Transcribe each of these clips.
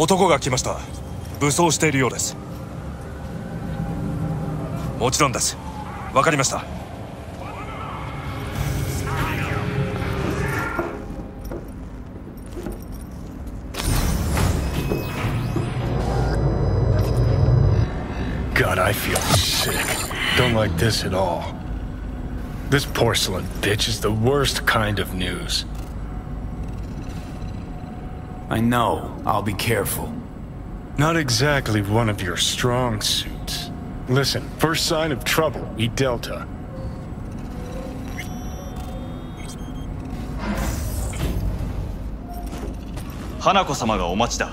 男が来ました。武装しているようです。もちろんです。わかりました。God, I feel sick. Don't like this at all. This porcelain bitch is the worst kind of news. I know. I'll be careful. Not exactly one of your strong suits. Listen, first sign of trouble, eat Delta. Hanako-sama ga omachi da.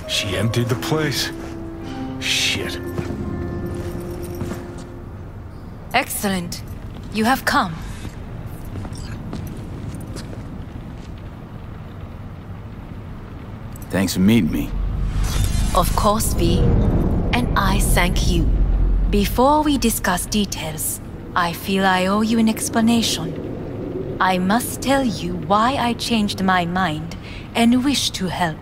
She emptied the place. Shit. Excellent. You have come. Thanks for meeting me. Of course, V. And I thank you. Before we discuss details, I feel I owe you an explanation. I must tell you why I changed my mind and wish to help.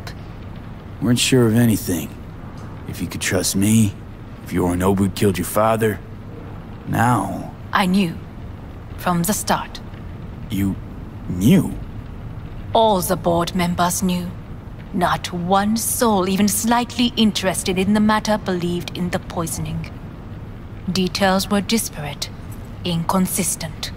Weren't sure of anything. If you could trust me, if Yorinobu killed your father. Now... I knew. From the start. You... knew? All the board members knew. Not one soul even slightly interested in the matter believed in the poisoning. Details were disparate, inconsistent.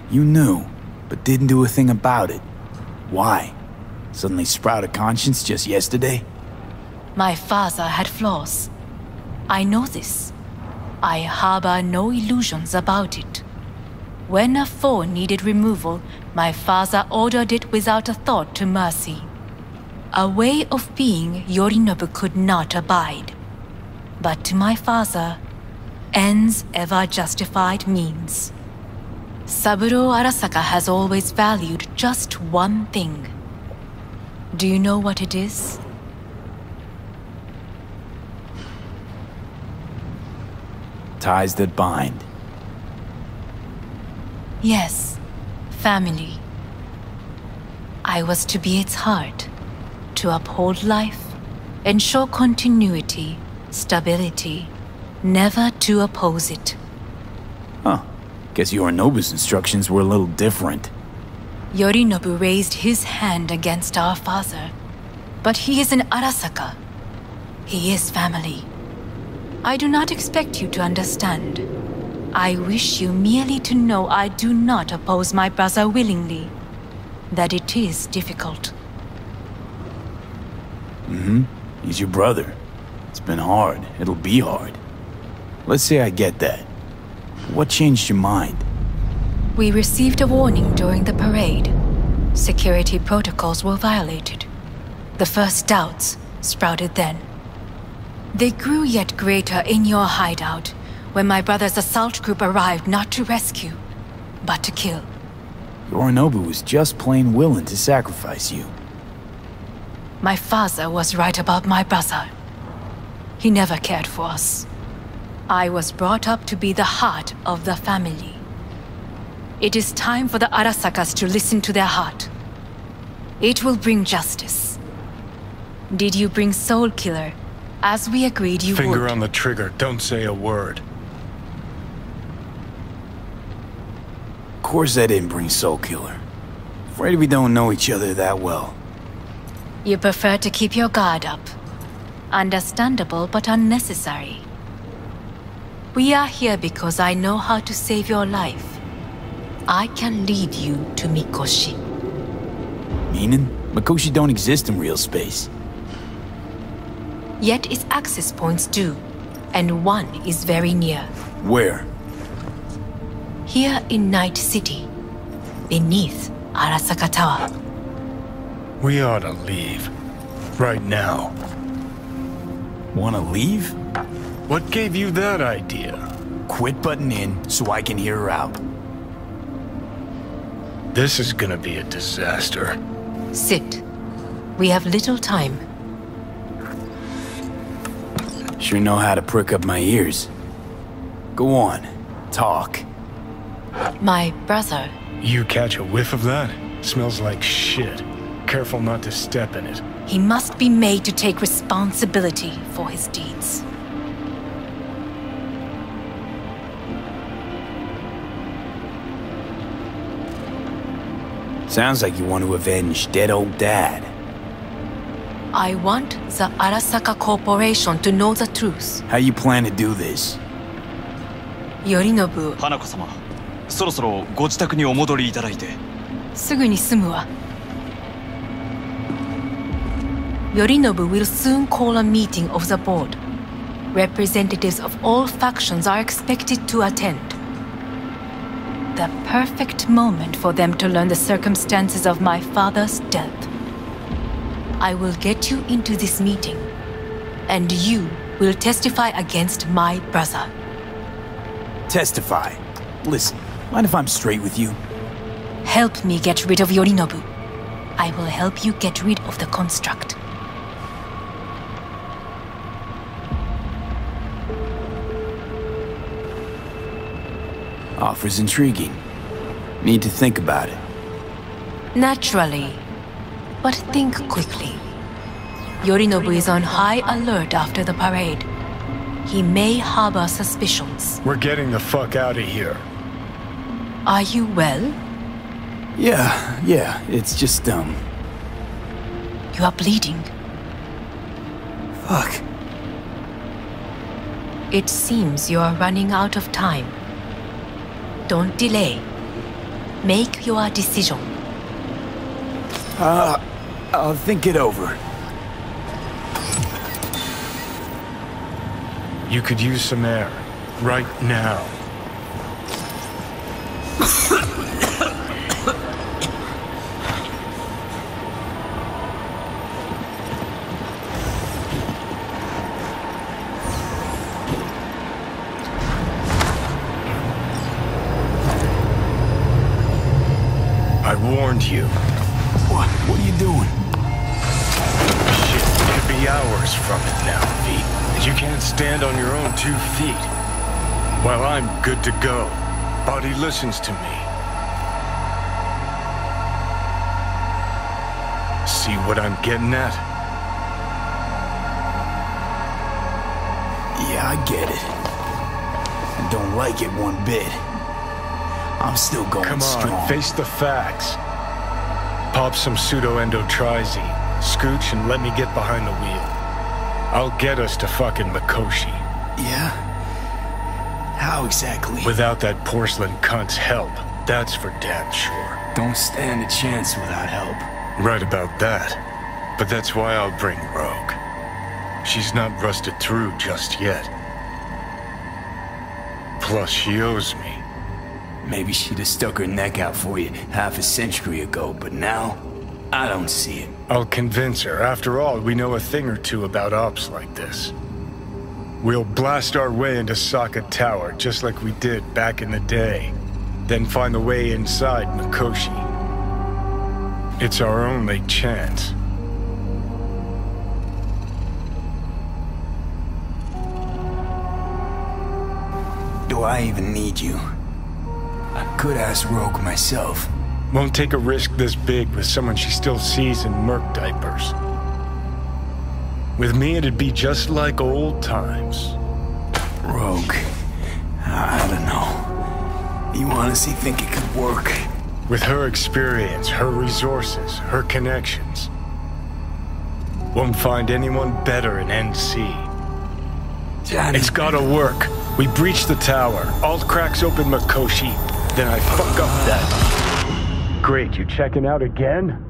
You knew, but didn't do a thing about it. Why? Suddenly sprout a conscience just yesterday? My father had flaws. I know this. I harbor no illusions about it. When a foe needed removal, my father ordered it without a thought to mercy. A way of being Yorinobu could not abide. But to my father, ends ever justified means. Saburo Arasaka has always valued just one thing. Do you know what it is? Ties that bind. Yes, family. I was to be its heart, to uphold life, ensure continuity, stability, never to oppose it. Huh. Guess Yorinobu's instructions were a little different. Yorinobu raised his hand against our father, but he is an Arasaka. He is family. I do not expect you to understand. I wish you merely to know I do not oppose my brother willingly. That it is difficult. He's your brother. It's been hard. It'll be hard. Let's say I get that. What changed your mind? We received a warning during the parade. Security protocols were violated. The first doubts sprouted then. They grew yet greater in your hideout, when my brother's assault group arrived not to rescue, but to kill. Yorinobu was just plain willing to sacrifice you. My father was right about my brother. He never cared for us. I was brought up to be the heart of the family. It is time for the Arasakas to listen to their heart. It will bring justice. Did you bring Soul Killer, as we agreed you would? Finger on the trigger, don't say a word. Of course I didn't bring Soul Killer. Afraid we don't know each other that well. You prefer to keep your guard up. Understandable, but unnecessary. We are here because I know how to save your life. I can lead you to Mikoshi. Meaning? Mikoshi don't exist in real space. Yet its access points do, and one is very near. Where? Here in Night City, beneath Arasaka Tower. We ought to leave. Right now. Wanna leave? What gave you that idea? Quit butting in so I can hear her out. This is gonna be a disaster. Sit. We have little time. Sure know how to prick up my ears. Go on. talk. My brother. You catch a whiff of that? Smells like shit. Careful not to step in it. He must be made to take responsibility for his deeds. Sounds like you want to avenge dead old dad. I want the Arasaka Corporation to know the truth. How you plan to do this? Yorinobu, 花子様、そろそろご自宅にお戻りいただいて。すぐに済むわ。Yorinobu will soon call a meeting of the board. Representatives of all factions are expected to attend. The perfect moment for them to learn the circumstances of my father's death. I will get you into this meeting, and you will testify against my brother. Testify. Listen, mind if I'm straight with you? Help me get rid of Yorinobu. I will help you get rid of the construct. Offer's intriguing. Need to think about it. Naturally. But think quickly. Yorinobu is on high alert after the parade. He may harbor suspicions. We're getting the fuck out of here. Are you well? Yeah, it's just, You are bleeding. Fuck. It seems you are running out of time. Don't delay. Make your decision. I'll think it over. You could use some air. Right now. I warned you. What are you doing? Shit, it could be hours from it now, V. And you can't stand on your own 2 feet. Well, I'm good to go. Body listens to me. See what I'm getting at? Yeah, I get it. I don't like it one bit. I'm still going Come on, strong. face the facts. Pop some pseudo-endotrizine, scooch, and let me get behind the wheel. I'll get us to fucking Mikoshi. Yeah? How exactly? Without that porcelain cunt's help, that's for damn sure. Don't stand a chance without help. Right about that. But that's why I'll bring Rogue. She's not rusted through just yet. Plus, she owes me. Maybe she'd have stuck her neck out for you half a century ago, but now, I don't see it. I'll convince her. After all, we know a thing or two about ops like this. We'll blast our way into Sokka Tower, just like we did back in the day. Then find the way inside Mikoshi. It's our only chance. Do I even need you? I could ask Rogue myself. Won't take a risk this big with someone she still sees in merc diapers. With me, it'd be just like old times. Rogue, I don't know. You honestly think it could work? With her experience, her resources, her connections. Won't find anyone better in NC. Johnny. It's gotta work. We breach the tower. Alt cracks open Mikoshi. Then I fuck up that. Great, you checking out again?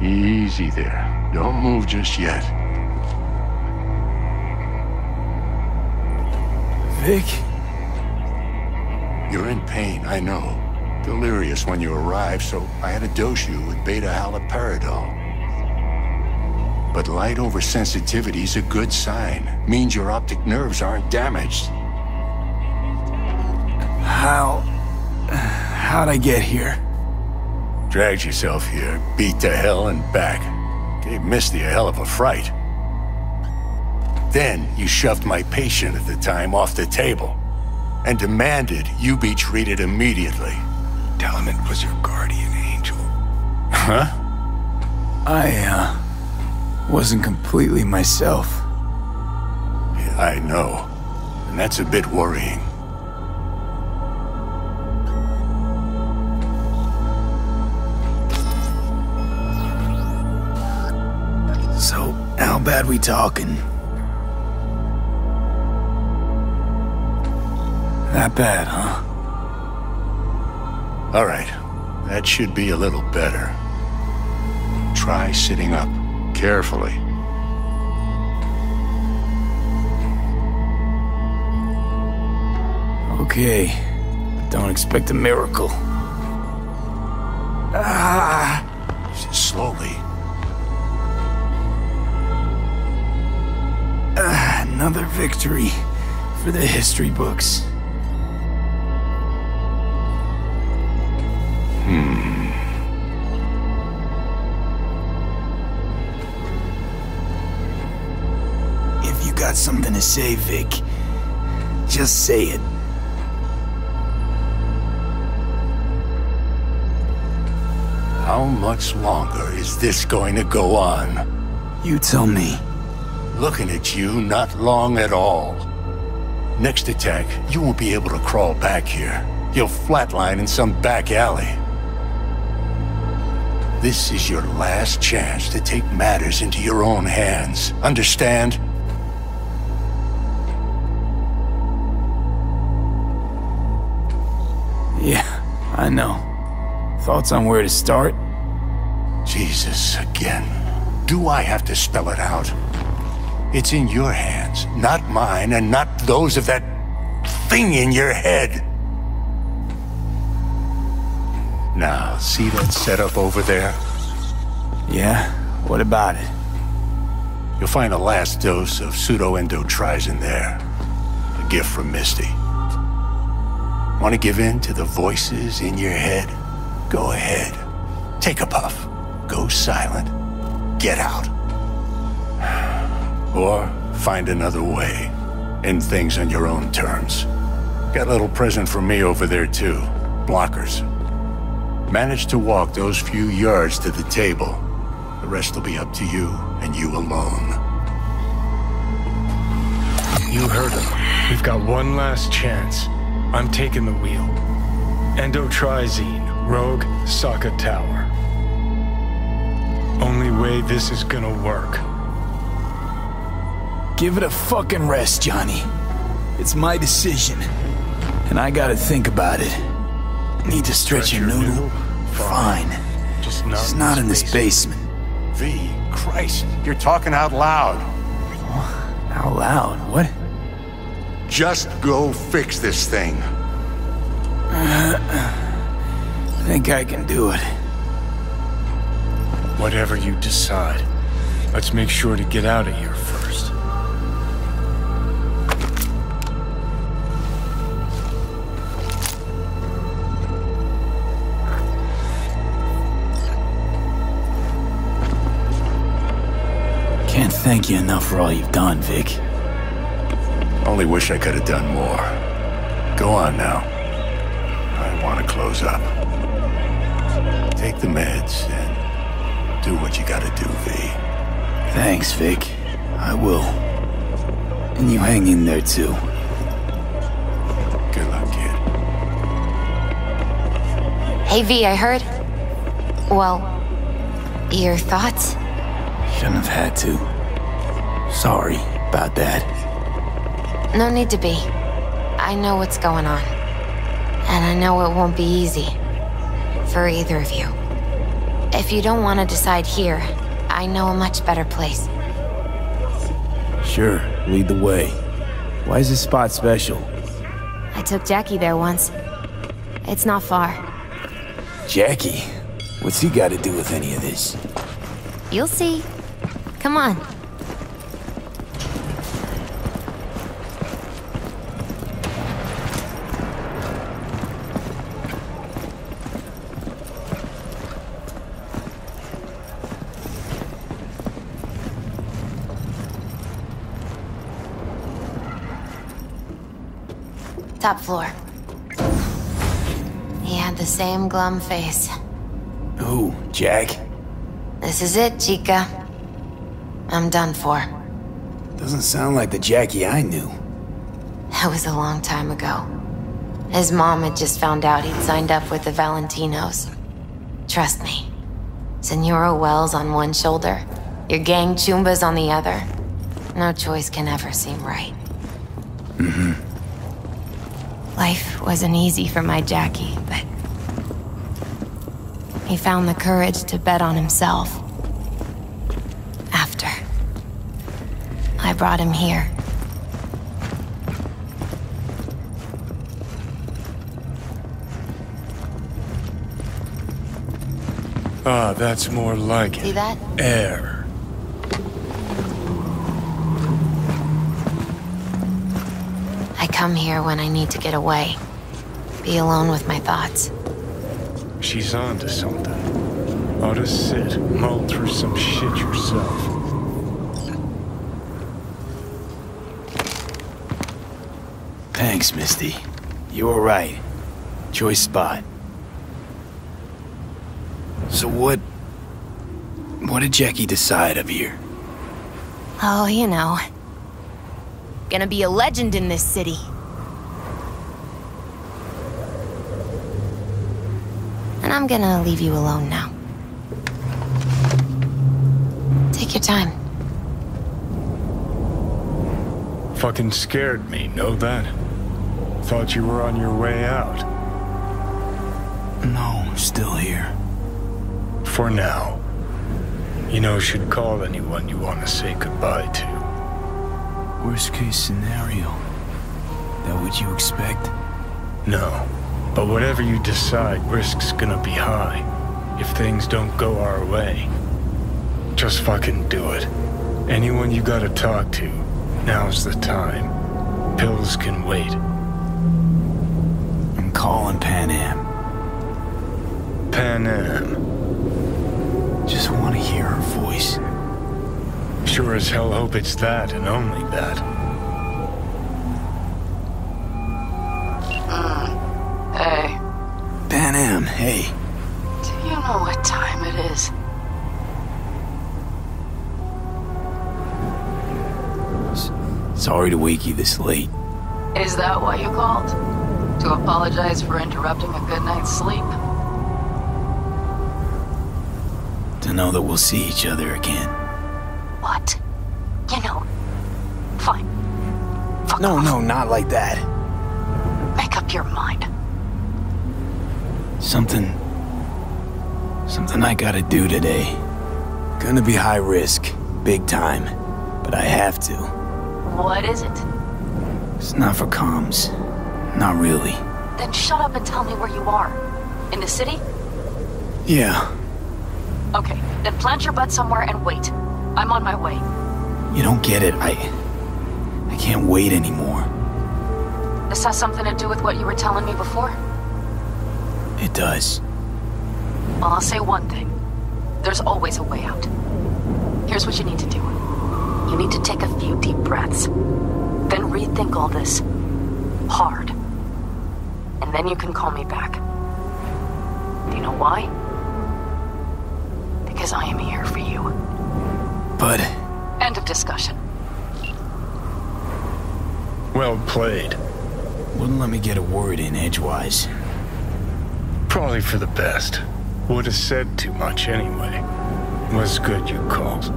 Easy there. Don't move just yet. Vic? You're in pain, I know. Delirious when you arrived, so I had to dose you with beta-haloperidol. But light oversensitivity's a good sign. Means your optic nerves aren't damaged. How'd I get here? Dragged yourself here, beat to hell and back. Gave Misty a hell of a fright. Then you shoved my patient at the time off the table and demanded you be treated immediately. Tell him it was your guardian angel. Huh? I wasn't completely myself. Yeah, I know. And that's a bit worrying. So, how bad we talking? That bad, huh? All right. That should be a little better. Try sitting up. Carefully. Okay. Don't expect a miracle. Slowly. Another victory for the history books. If you got something to say, Vic, just say it. How much longer is this going to go on? You tell me. Looking at you, not long at all. Next attack, you won't be able to crawl back here. You'll flatline in some back alley. This is your last chance to take matters into your own hands. Understand? Yeah, I know. Thoughts on where to start? Jesus, again. Do I have to spell it out? It's in your hands, not mine, and not those of that thing in your head. Now, see that setup over there? Yeah? What about it? You'll find a last dose of pseudo-endotrizin there. A gift from Misty. Want to give in to the voices in your head? Go ahead. Take a puff. Go silent. Get out. Or find another way. End things on your own terms. Got a little present from me over there too. Blockers. Manage to walk those few yards to the table. The rest will be up to you and you alone. You heard him. We've got one last chance. I'm taking the wheel. Endotrizine, Rogue, Sokka Tower. Only way this is gonna work. Give it a fucking rest, Johnny. It's my decision. And I gotta think about it. Need to stretch your noodle? Fine. Just not in this basement. V, Christ, you're talking out loud. Out loud? What? Just go fix this thing. I think I can do it. Whatever you decide. Let's make sure to get out of here first. Can't thank you enough for all you've done, Vic. Only wish I could have done more. Go on now. I want to close up. Take the meds and do what you gotta do, V. Thanks, Vic. I will. And you hang in there, too. Good luck, kid. Hey, V, I heard. Well, your thoughts? Shouldn't have had to. Sorry about that. No need to be. I know what's going on. And I know it won't be easy. For either of you. If you don't want to decide here, I know a much better place. Sure, lead the way. Why is this spot special? I took Jackie there once. It's not far. Jackie? What's he got to do with any of this? You'll see. Come on. Top floor. He had the same glum face. Who, Jack? This is it, Chica. I'm done for. Doesn't sound like the Jackie I knew. That was a long time ago. His mom had just found out he'd signed up with the Valentinos. Trust me. Senora Wells on one shoulder, your gang Chumbas on the other. No choice can ever seem right. Mm-hmm. Life wasn't easy for my Jackie, but he found the courage to bet on himself. After I brought him here. Ah, that's more like See it. that? Air. I come here when I need to get away. Be alone with my thoughts. She's onto something. Ought to sit, mull through some shit yourself. Thanks, Misty. You were right. Choice spot. So what did Jackie decide of here? Oh, you know. Gonna be a legend in this city. And I'm gonna leave you alone now. Take your time. Fucking scared me, know that? Thought you were on your way out. No, still here. For now. You know, should call anyone you want to say goodbye to. Worst case scenario. That what you expect? No. But whatever you decide, risk's gonna be high. If things don't go our way. Just fucking do it. Anyone you gotta talk to, now's the time. Pills can wait. I'm calling Pan Am. Pan Am. Just want to hear her voice. Sure as hell hope it's that and only that. Hey. Pan Am, hey. Do you know what time it is? Sorry to wake you this late. Is that why you called? To apologize for interrupting a good night's sleep? To know that we'll see each other again. What? You know. Fine. Fuck No, off. no, not like that. Make up your mind. Something I gotta do today. Gonna be high risk, big time, but I have to. What is it? It's not for comms. Not really. Then shut up and tell me where you are. In the city? Yeah. Okay, then plant your butt somewhere and wait. I'm on my way. You don't get it. I can't wait anymore. This has something to do with what you were telling me before? It does. Well, I'll say one thing. There's always a way out. Here's what you need to do. You need to take a few deep breaths. Then rethink all this. Hard. And then you can call me back. Do you know why? Because I am here for you. But... End of discussion. Well played. wouldn't let me get a word in edgewise. Probably for the best. Would have said too much anyway. Was good you called.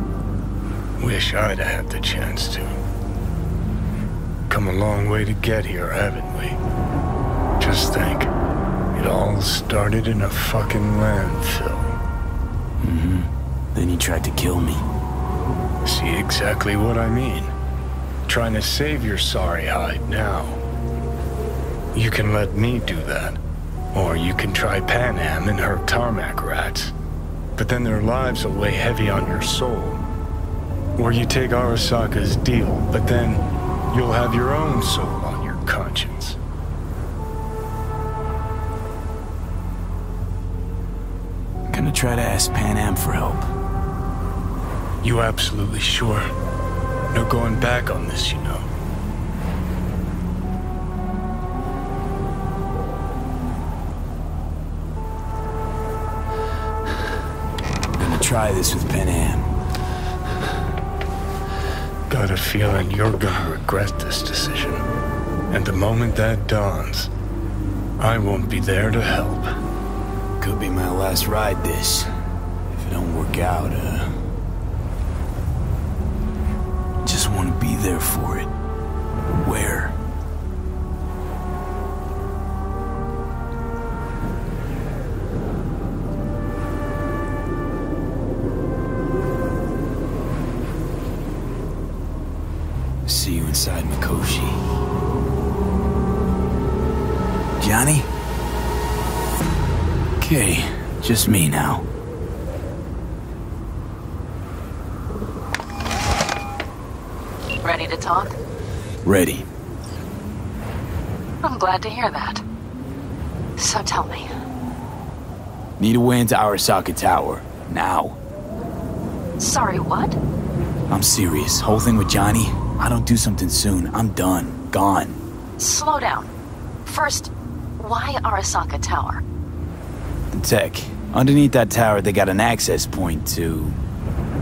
Wish I'd have had the chance to. Come a long way to get here, haven't we? Just think. It all started in a fucking landfill. Then he tried to kill me. See exactly what I mean. Trying to save your sorry hide now. You can let me do that. Or you can try Pan Am and her tarmac rats. But then their lives will weigh heavy on your soul. Or you take Arasaka's deal, but then you'll have your own soul on your conscience. I'm gonna try to ask Pan Am for help. You absolutely sure? No going back on this, you know. I'm gonna try this with Pan Am. Got a feeling you're gonna regret this decision. And the moment that dawns, I won't be there to help. Could be my last ride this. If it don't work out, just want to be there for it. Where? See you inside Mikoshi. Johnny? Okay, just me now. Ready to talk? Ready. I'm glad to hear that. So tell me. Need a way into Arasaka Tower. Now. Sorry, what? I'm serious. Whole thing with Johnny, I don't do something soon, I'm done. Gone. Slow down. First, why Arasaka Tower? The tech. Underneath that tower, they got an access point to...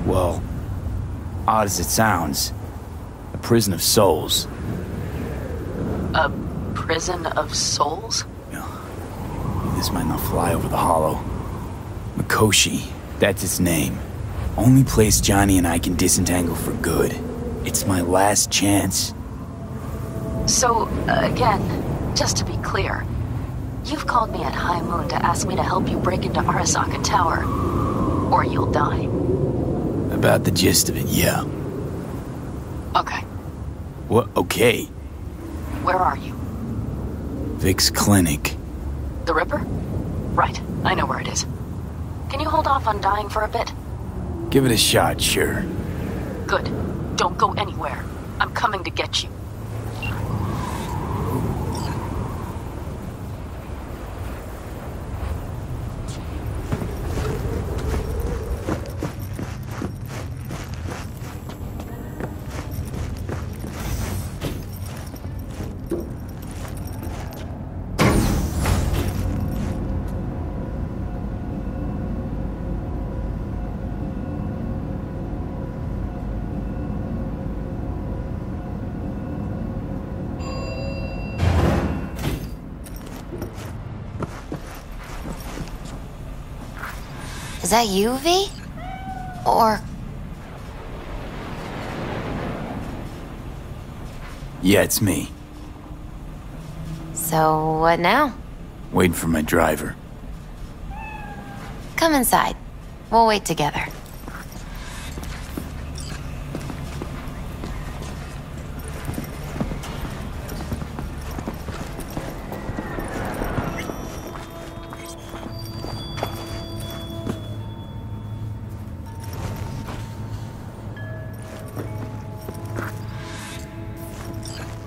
well, odd as it sounds, a prison of souls. A prison of souls? This might not fly over the hollow. Mikoshi, that's its name. Only place Johnny and I can disentangle for good. It's my last chance. So, again, just to be clear, you've called me at high moon to ask me to help you break into Arasaka Tower, or you'll die. About the gist of it, yeah. Okay. What? Okay. Where are you? Vic's clinic. The Ripper? Right, I know where it is. Can you hold off on dying for a bit? Give it a shot, sure. Good. Don't go anywhere. I'm coming to get you. Is that you, V? Or... Yeah, it's me. So, what now? Waiting for my driver. Come inside. We'll wait together.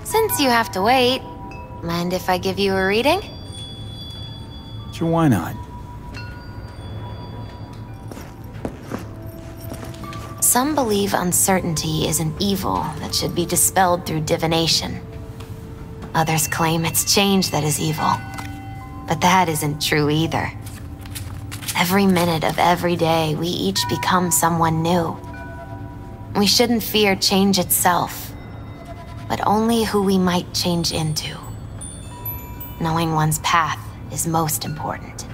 Since you have to wait, mind if I give you a reading? Sure, why not? Some believe uncertainty is an evil that should be dispelled through divination. Others claim it's change that is evil. But that isn't true either. Every minute of every day, we each become someone new. We shouldn't fear change itself, but only who we might change into. Knowing one's path is most important.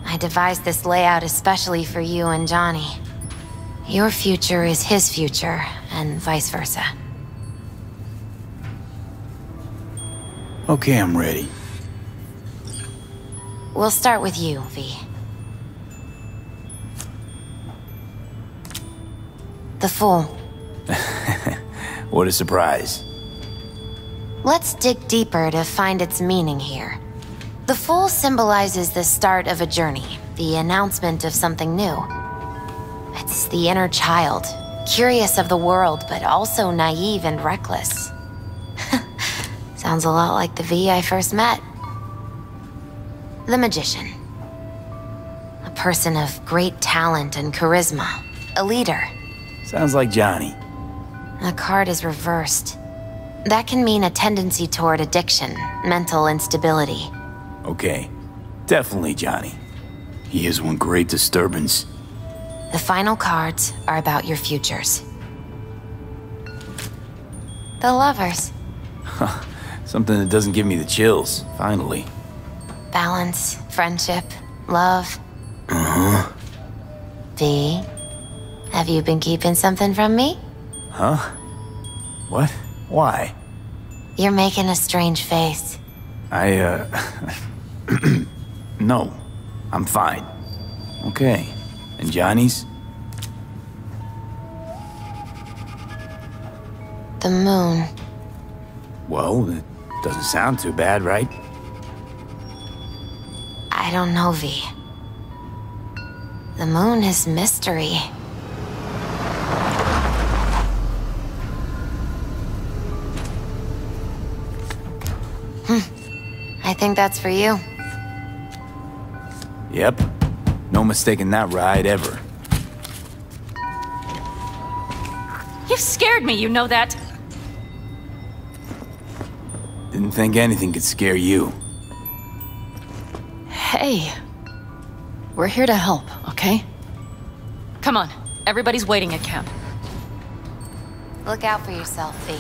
I devised this layout especially for you and Johnny. Your future is his future, and vice versa. Okay, I'm ready. We'll start with you, V. The Fool. What a surprise. Let's dig deeper to find its meaning here. The Fool symbolizes the start of a journey, the announcement of something new. It's the inner child, curious of the world, but also naive and reckless. Sounds a lot like the V I first met. The Magician. A person of great talent and charisma. A leader. Sounds like Johnny. The card is reversed. That can mean a tendency toward addiction, mental instability. Okay, definitely Johnny. He is one great disturbance. The final cards are about your futures. The Lovers. Something that doesn't give me the chills, finally. Balance, friendship, love. Uh-huh. V, have you been keeping something from me? Huh? What? Why? You're making a strange face. No. I'm fine. Okay. And Johnny's? The moon. Well, it doesn't sound too bad, right? I don't know, V. The moon is mystery. I think that's for you. Yep. No mistaking that ride ever. You've scared me, you know that? Didn't think anything could scare you. Hey. We're here to help, okay? Come on. Everybody's waiting at camp. Look out for yourself, V.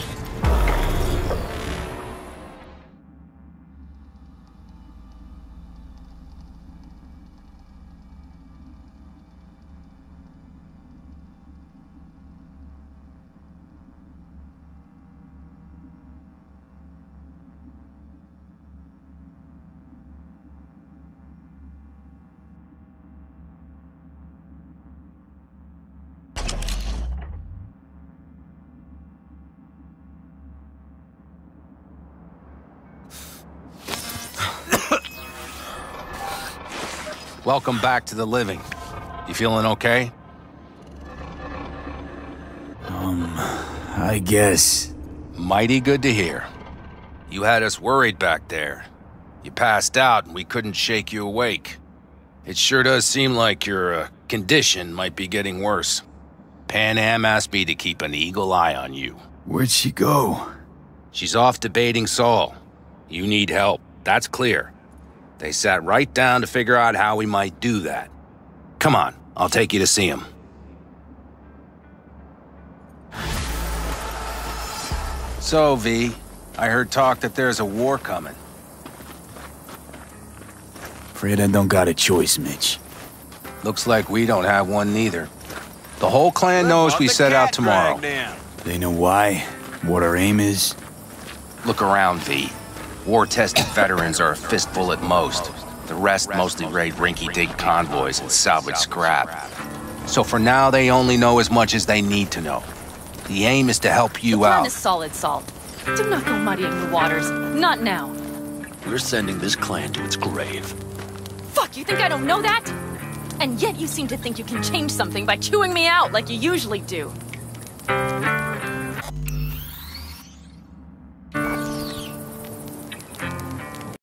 Welcome back to the living. You feeling okay? I guess. Mighty good to hear. You had us worried back there. You passed out and we couldn't shake you awake. It sure does seem like your condition might be getting worse. Pan Am asked me to keep an eagle eye on you. Where'd she go? She's off debating Saul. You need help, that's clear. They sat right down to figure out how we might do that. Come on, I'll take you to see him. So, V, I heard talk that there's a war coming. Afraid I don't got a choice, Mitch. Looks like we don't have one neither. The whole clan knows we set out tomorrow. They know why? What our aim is? Look around, V. War-tested veterans are a fistful at most. The rest mostly raid rinky-dink convoys and salvage scrap. So for now, they only know as much as they need to know. The aim is to help you The plan out. is solid, Saul. Do not go muddying the waters. Not now. We're sending this clan to its grave. Fuck, you think I don't know that? And yet you seem to think you can change something by chewing me out like you usually do.